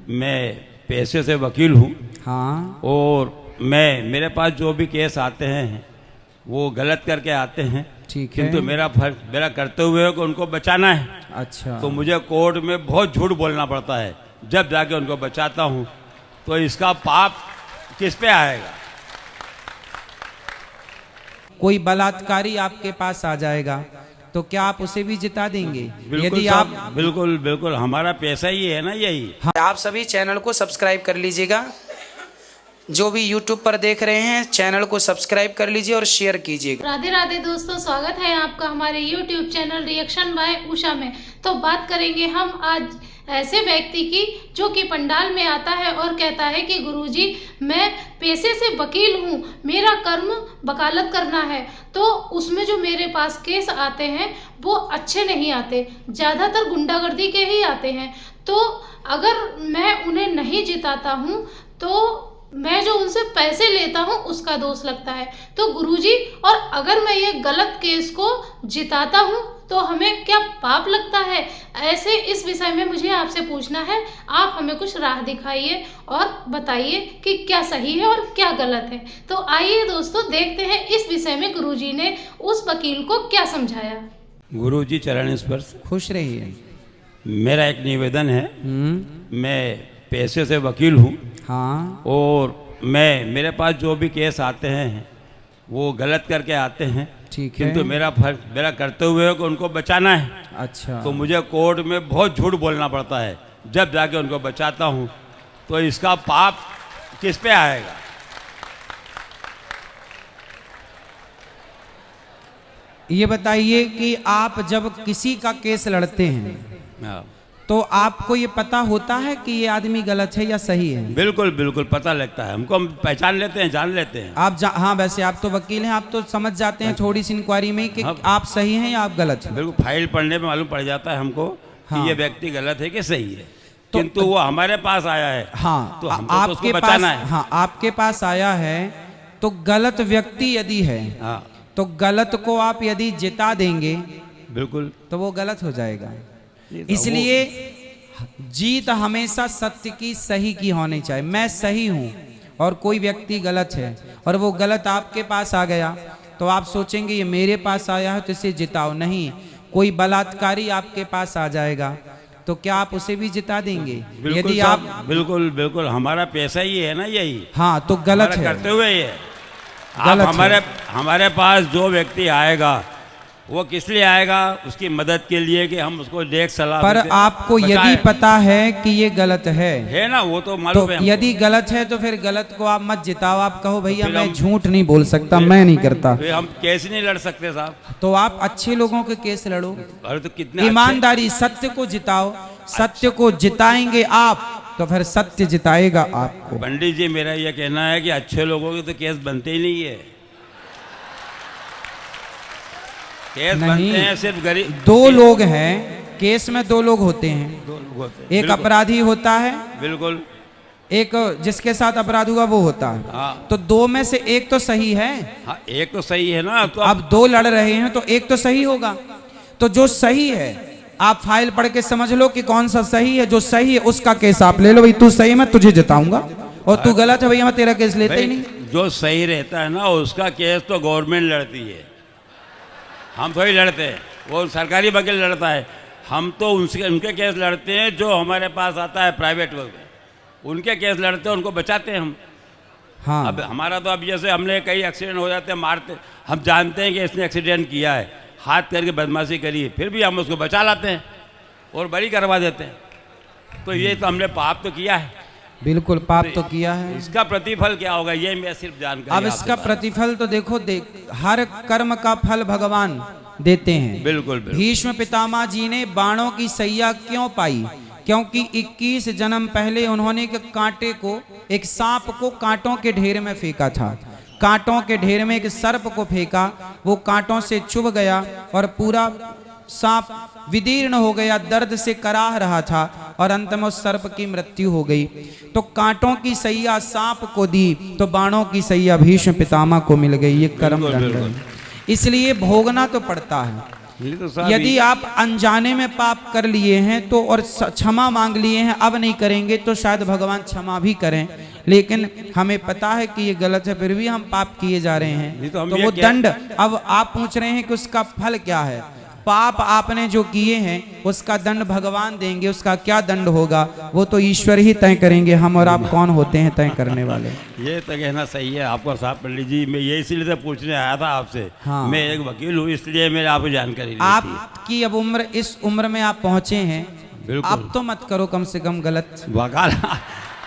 मैं पैसे से वकील हूँ। हाँ। और मेरे पास जो भी केस आते हैं वो गलत करके आते हैं। ठीक है। किंतु मेरा कर्तव्य है कि उनको बचाना है। अच्छा। तो मुझे कोर्ट में बहुत झूठ बोलना पड़ता है, जब जाके उनको बचाता हूँ। तो इसका पाप किस पे आएगा? कोई बलात्कारी आपके पास आ जाएगा तो क्या आप उसे भी जिता देंगे? बिल्कुल यदि साहब, आप बिल्कुल बिल्कुल, हमारा पैसा ही है ना यही। हाँ। आप सभी चैनल को सब्सक्राइब कर लीजिएगा। जो भी YouTube पर देख रहे हैं चैनल को सब्सक्राइब कर लीजिए और शेयर कीजिएगा। राधे राधे दोस्तों, स्वागत है आपका हमारे YouTube channel reaction by Usha में। तो बात करेंगे हम आज ऐसे व्यक्ति की जो कि पंडाल में आता है और कहता है कि गुरुजी मैं पेशे से वकील हूँ, मेरा कर्म वकालत करना है। तो उसमें जो मेरे पास केस आते हैं वो अच्छे नहीं आते, ज़्यादातर गुंडागर्दी के ही आते हैं। तो अगर मैं उन्हें नहीं जिताता हूँ तो मैं जो उनसे पैसे लेता हूँ उसका दोष लगता है। तो गुरुजी, और अगर मैं ये गलत केस को जिताता हूँ तो हमें क्या पाप लगता है? ऐसे इस विषय में मुझे आपसे पूछना है। आप हमें कुछ राह दिखाइए और बताइए कि क्या सही है और क्या गलत है। तो आइए दोस्तों देखते हैं इस विषय में गुरुजी ने उस वकील को क्या समझाया। गुरुजी चरण स्पर्श। खुश रहिए। मेरा एक निवेदन है, मैं पैसे से वकील हूँ। हाँ। और मेरे पास जो भी केस आते हैं वो गलत करके आते हैं। ठीक है। किंतु मेरा कर्तव्य है कि उनको बचाना है। अच्छा। तो मुझे कोर्ट में बहुत झूठ बोलना पड़ता है, जब जाके उनको बचाता हूँ। तो इसका पाप किस पे आएगा? ये बताइए कि आप जब किसी का केस लड़ते हैं हाँ। तो आपको ये पता होता है कि ये आदमी गलत है या सही है? बिल्कुल बिल्कुल पता लगता है हमको, हम पहचान लेते हैं, जान लेते हैं। हाँ, वैसे आप तो वकील हैं, आप तो समझ जाते हैं थोड़ी सी इंक्वायरी में कि आप सही हैं या आप गलत हैं। बिल्कुल, फाइल पढ़ने में मालूम पड़ जाता है हमको हाँ। कि ये व्यक्ति गलत है कि सही है। तो किंतु वो हमारे पास आया है। हाँ, तो हमको तो उसको बचाना है। हाँ, आपके पास आया है तो गलत व्यक्ति यदि है हाँ। तो गलत को आप यदि जिता देंगे बिल्कुल, तो वो गलत हो जाएगा। इसलिए जीत हमेशा सत्य की, सही की होनी चाहिए। मैं सही हूं और कोई व्यक्ति गलत है और वो गलत आपके पास आ गया तो आप सोचेंगे ये मेरे पास आया है तो इसे जिताओ। नहीं, कोई बलात्कारी आपके पास आ जाएगा तो क्या आप उसे भी जिता देंगे? यदि आप बिल्कुल बिल्कुल, हमारा पैसा ही है ना यही। हाँ, तो गलत है, करते हुए ये आप हमारे पास जो व्यक्ति आएगा वो किस लिए आएगा? उसकी मदद के लिए कि हम उसको देख सलाह। पर आपको यदि पता है कि ये गलत है ना, वो तो मालूम है। यदि गलत है तो फिर गलत को आप मत जिताओ। आप कहो भैया मैं झूठ नहीं बोल सकता, मैं नहीं करता। हम केस नहीं लड़ सकते साहब। तो आप अच्छे लोगों के केस लड़ो। अरे तो कितने ईमानदारी, सत्य को जिताओ। सत्य को जिताएंगे आप तो फिर सत्य जिताएगा आपको। पंडित जी, मेरा यह कहना है कि अच्छे लोगों के तो केस बनते ही नहीं है। केस बनते हैं सिर्फ गरीब। दो लोग हैं केस में, दो लोग होते हैं। दो लोग होते हैं। एक अपराधी होता है, बिल्कुल, एक जिसके साथ अपराध हुआ वो होता है। हाँ। तो दो में से एक तो सही है। हाँ, एक तो सही है ना। तो अब दो लड़ रहे हैं तो एक तो सही होगा। तो जो सही है आप फाइल पढ़ के समझ लो कि कौन सा सही है। जो सही है उसका केस आप ले लो। भाई तू सही, मैं तुझे जिताऊंगा, और तू गलत है भैया मैं तेरा केस लेते ही नहीं। जो सही रहता है ना उसका केस तो गवर्नमेंट लड़ती है, हम थोड़ी लड़ते हैं। वो सरकारी वकील लड़ता है। हम तो उनके केस लड़ते हैं जो हमारे पास आता है प्राइवेट वकील, उनके केस लड़ते हैं, उनको बचाते हैं हम। हाँ। अब हमारा तो अब जैसे हमने कई एक्सीडेंट हो जाते हैं, मारते, हम जानते हैं कि इसने एक्सीडेंट किया है, हाथ करके बदमाशी करी है, फिर भी हम उसको बचा लाते हैं और बरी करवा देते हैं। तो ये तो हमने पाप तो किया है। बिल्कुल पाप तो किया है। इसका प्रतिफल क्या होगा ये मैं सिर्फ जानकारी। अब इसका प्रतिफल तो देखो, हर कर्म का फल भगवान देते हैं। बिल्कुल। भीष्म पितामह जी ने बाणों की सैया क्यों पाई? क्योंकि 21 जन्म पहले उन्होंने कांटे को, एक सांप को कांटों के ढेर में फेंका था। कांटों के ढेर में एक सर्प को फेंका, वो कांटों से चुभ गया और पूरा सांप विदीर्ण हो गया, दर्द से कराह रहा था और अंत में उस सर्प की मृत्यु हो गई। तो कांटों की सैया सांप को दी तो बाणों की सैया भीष्म पितामह को मिल गई। ये कर्म दंड है, इसलिए भोगना तो पड़ता है। ये तो साहब यदि आप अनजाने में पाप कर लिए हैं तो और क्षमा मांग लिए हैं, अब नहीं करेंगे तो शायद भगवान क्षमा भी करें, लेकिन हमें पता है कि ये गलत है, फिर भी हम पाप किए जा रहे हैं। तो हम तो ये वो क्या- दंड, अब आप पूछ रहे हैं कि उसका फल क्या है। पाप आपने जो किए हैं उसका दंड भगवान देंगे, उसका क्या दंड होगा वो तो ईश्वर ही तय करेंगे। हम और आप कौन होते हैं तय करने वाले। ये तो कहना सही है आपका साहब पंडित जी। मैं ये इसीलिए तो पूछने आया था आपसे। हाँ। मैं एक वकील हूँ, इसलिए मैंने आपको जानकारी ली थी। आपकी अब उम्र, इस उम्र में आप पहुंचे हैं, बिल्कुल। अब तो मत करो कम से कम गलत।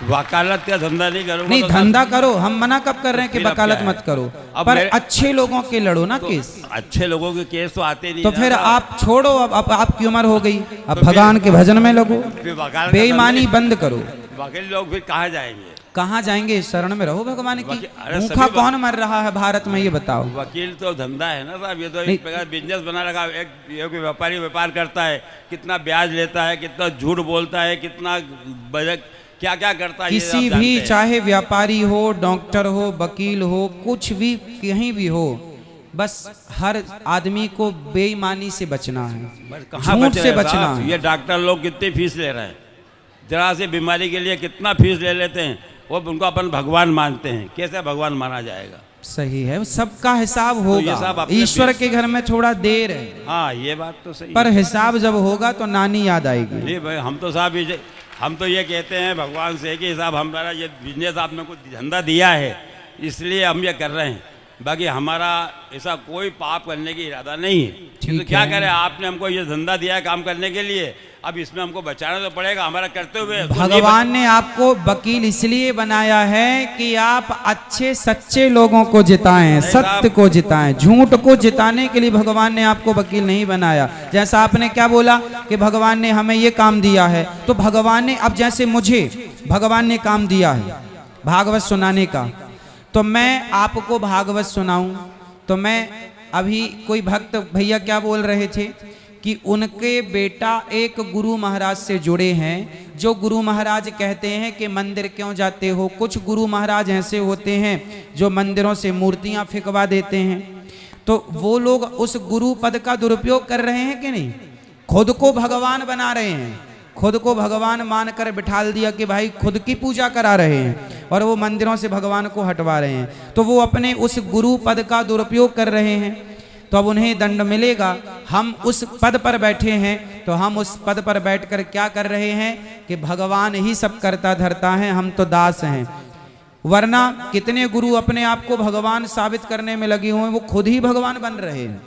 वकालत का धंधा नहीं करूँगा। नहीं, तो धंधा करो, हम मना कब कर रहे हैं कि फिर अब वकालत क्या है? मत करो, अब पर मेरे- अच्छे लोगों के लड़ो ना केस। अच्छे लोगों के केस तो आते नहीं तो ना फिर साहब। आप छोड़ो, अब आपकी उम्र हो गई, अब तो भगवान के भजन में लगो, फिर वकालत का बेईमानी धंधा- बंद करो। वकील लोग फिर कहाँ जाएंगे? कहाँ जाएंगे? शरण में रहो भगवान की। अरे भूखा सभी कौन मर रहा है भारत में, ये बताओ। वकील तो धंधा है ना साहब। ये तो नहीं। एक प्रकार बिजनेस बना रखा। एक व्यापारी व्यापार करता है, कितना ब्याज लेता है, कितना झूठ बोलता है, कितना बजट क्या क्या करता है, ये किसी आप भी, जानते हैं। चाहे व्यापारी हो, डॉक्टर हो, वकील हो, कुछ भी कहीं भी हो, बस हर आदमी को बेईमानी से बचना है, बस कहाँ झूठ बच से रहे हैं बचना साहब? है। ये डॉक्टर लोग कितनी फीस ले रहे हैं, जरा से बीमारी के लिए कितना फीस ले लेते हैं। वो उनको अपन भगवान मानते हैं, कैसे भगवान माना जाएगा? सही है, सबका हिसाब ये होगा। सब अपने ईश्वर बीच- के घर में थोड़ा देर है, हाँ, ये बात तो सही पर है। हिसाब जब होगा तो नानी याद आएगी। नहीं भाई, हम तो साहब हम तो ये कहते हैं भगवान से कि साहब हमारा ये बिजनेस आपने को धंधा दिया है, इसलिए हम ये कर रहे हैं। बाकी हमारा ऐसा कोई पाप करने की इरादा नहीं है। ठीक तो क्या है। करें, आपने हमको ये धंधा दिया है काम करने के लिए, अब इसमें हमको बचाना तो पड़ेगा। हमारा करते हुए तो नहीं भगवान ने आपको वकील इसलिए बनाया है कि आप अच्छे सच्चे लोगों को जिताएं, सत्य को जिताएं। झूठ को जिताने के लिए भगवान ने आपको वकील नहीं बनाया। जैसा आपने क्या बोला कि भगवान ने हमें ये काम दिया है, तो भगवान ने, अब जैसे मुझे भगवान ने काम दिया है भागवत सुनाने का, तो मैं आपको भागवत सुनाऊं, तो मैं अभी कोई भक्त भैया क्या बोल रहे थे कि उनके बेटा एक गुरु महाराज से जुड़े हैं, जो गुरु महाराज कहते हैं कि मंदिर क्यों जाते हो। कुछ गुरु महाराज ऐसे होते हैं जो मंदिरों से मूर्तियां फेंकवा देते हैं, तो वो लोग उस गुरु पद का दुरुपयोग कर रहे हैं कि नहीं? खुद को भगवान बना रहे हैं, खुद को भगवान मानकर बिठाल दिया कि भाई खुद की पूजा करा रहे हैं, और वो मंदिरों से भगवान को हटवा रहे हैं। तो वो अपने उस गुरु पद का दुरुपयोग कर रहे हैं, तो अब उन्हें दंड मिलेगा। हम उस पद पर बैठे हैं, तो हम उस पद पर बैठकर क्या कर रहे हैं कि भगवान ही सब करता धरता है, हम तो दास हैं। वरना कितने गुरु अपने आप को भगवान साबित करने में लगे हुए हैं, वो खुद ही भगवान बन रहे हैं।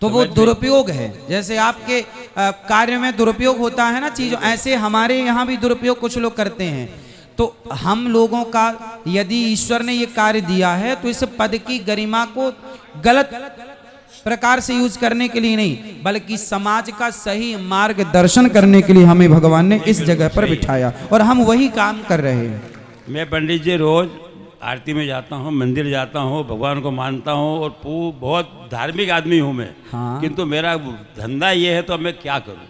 तो वो दुरुपयोग है। जैसे आपके कार्य में दुरुपयोग होता है ना चीजों, ऐसे हमारे यहाँ भी दुरुपयोग कुछ लोग करते हैं। तो हम लोगों का यदि ईश्वर ने ये कार्य दिया है तो इस पद की गरिमा को गलत प्रकार से यूज करने के लिए नहीं, बल्कि समाज का सही मार्गदर्शन करने के लिए हमें भगवान ने इस जगह पर बिठाया, और हम वही काम कर रहे हैं। मैं पंडित जी रोज आरती में जाता हूँ, मंदिर जाता हूँ, भगवान को मानता हूँ, और बहुत धार्मिक आदमी हूँ मैं। हाँ। किंतु मेरा धंधा ये है, तो मैं क्या करूँ?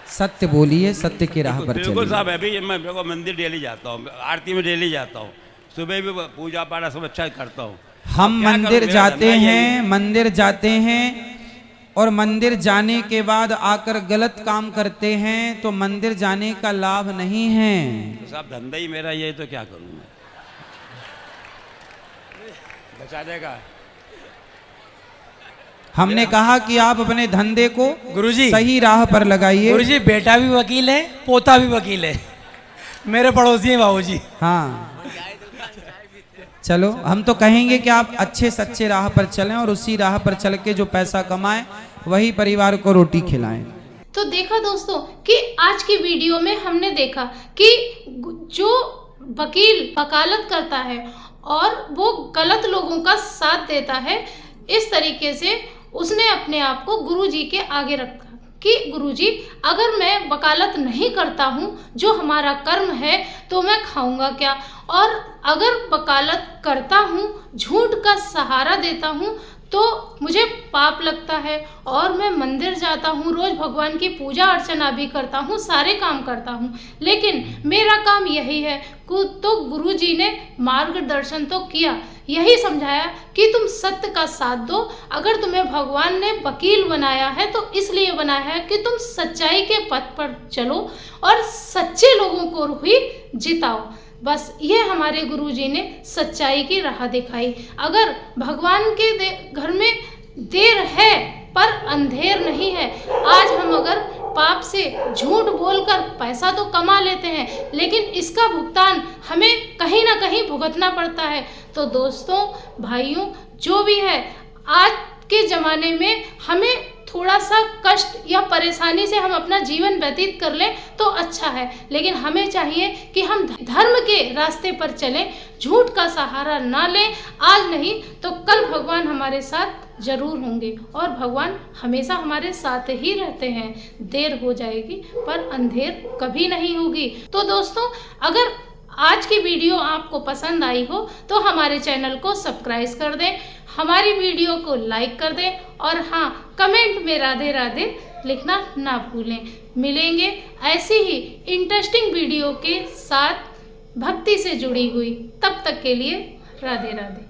सत्य बोलिए, सत्य की राह पर बिल्कुल चलिए। साहब, अभी मैं देखो मंदिर डेली जाता हूँ, आरती में डेली जाता हूँ, सुबह भी पूजा पाठ सब अच्छा करता हूँ। हम क्या मंदिर करूं? मेरा जाते धंधा यही हैं, मंदिर जाते हैं, और मंदिर जाने के बाद आकर गलत काम करते हैं, तो मंदिर जाने का लाभ नहीं है। तो साहब धंधा ही मेरा ये है, तो क्या करूँ मैं? बचा देगा। हमने कहा कि आप अपने धंधे को गुरुजी, सही राह पर लगाइए। गुरुजी बेटा भी वकील है, पोता भी वकील है, मेरे पड़ोसी हैं बाबूजी। हाँ, चलो हम तो कहेंगे कि आप अच्छे सच्चे राह पर चलें, और उसी राह पर चल के जो पैसा कमाएं वही परिवार को रोटी खिलाएं। तो देखा दोस्तों कि आज की वीडियो में हमने देखा कि जो वकील वकालत करता है और वो गलत लोगों का साथ देता है, इस तरीके से उसने अपने आप को गुरुजी के आगे रखा कि गुरुजी अगर मैं वकालत नहीं करता हूँ, जो हमारा कर्म है, तो मैं खाऊंगा क्या? और अगर वकालत करता हूँ, झूठ का सहारा देता हूँ, तो मुझे पाप लगता है, और मैं मंदिर जाता हूँ, रोज भगवान की पूजा अर्चना भी करता हूँ, सारे काम करता हूँ, लेकिन मेरा काम यही है। तो गुरुजी ने मार्गदर्शन तो किया, यही समझाया कि तुम सत्य का साथ दो। अगर तुम्हें भगवान ने वकील बनाया है तो इसलिए बनाया है कि तुम सच्चाई के पथ पर चलो और सच्चे लोगों को ही जिताओ। बस ये हमारे गुरुजी ने सच्चाई की राह दिखाई। अगर भगवान के घर में देर है पर अंधेर नहीं है। आज हम अगर पाप से झूठ बोलकर पैसा तो कमा लेते हैं, लेकिन इसका भुगतान हमें कहीं ना कहीं भुगतना पड़ता है। तो दोस्तों, भाइयों, जो भी है, आज के ज़माने में हमें थोड़ा सा कष्ट या परेशानी से हम अपना जीवन व्यतीत कर लें तो अच्छा है, लेकिन हमें चाहिए कि हम धर्म के रास्ते पर चलें, झूठ का सहारा ना लें। आज नहीं तो कल भगवान हमारे साथ जरूर होंगे और भगवान हमेशा हमारे साथ ही रहते हैं। देर हो जाएगी पर अंधेर कभी नहीं होगी। तो दोस्तों, अगर आज की वीडियो आपको पसंद आई हो तो हमारे चैनल को सब्सक्राइब कर दें, हमारी वीडियो को लाइक कर दें और हाँ, कमेंट में राधे राधे लिखना ना भूलें। मिलेंगे ऐसी ही इंटरेस्टिंग वीडियो के साथ भक्ति से जुड़ी हुई। तब तक के लिए राधे राधे।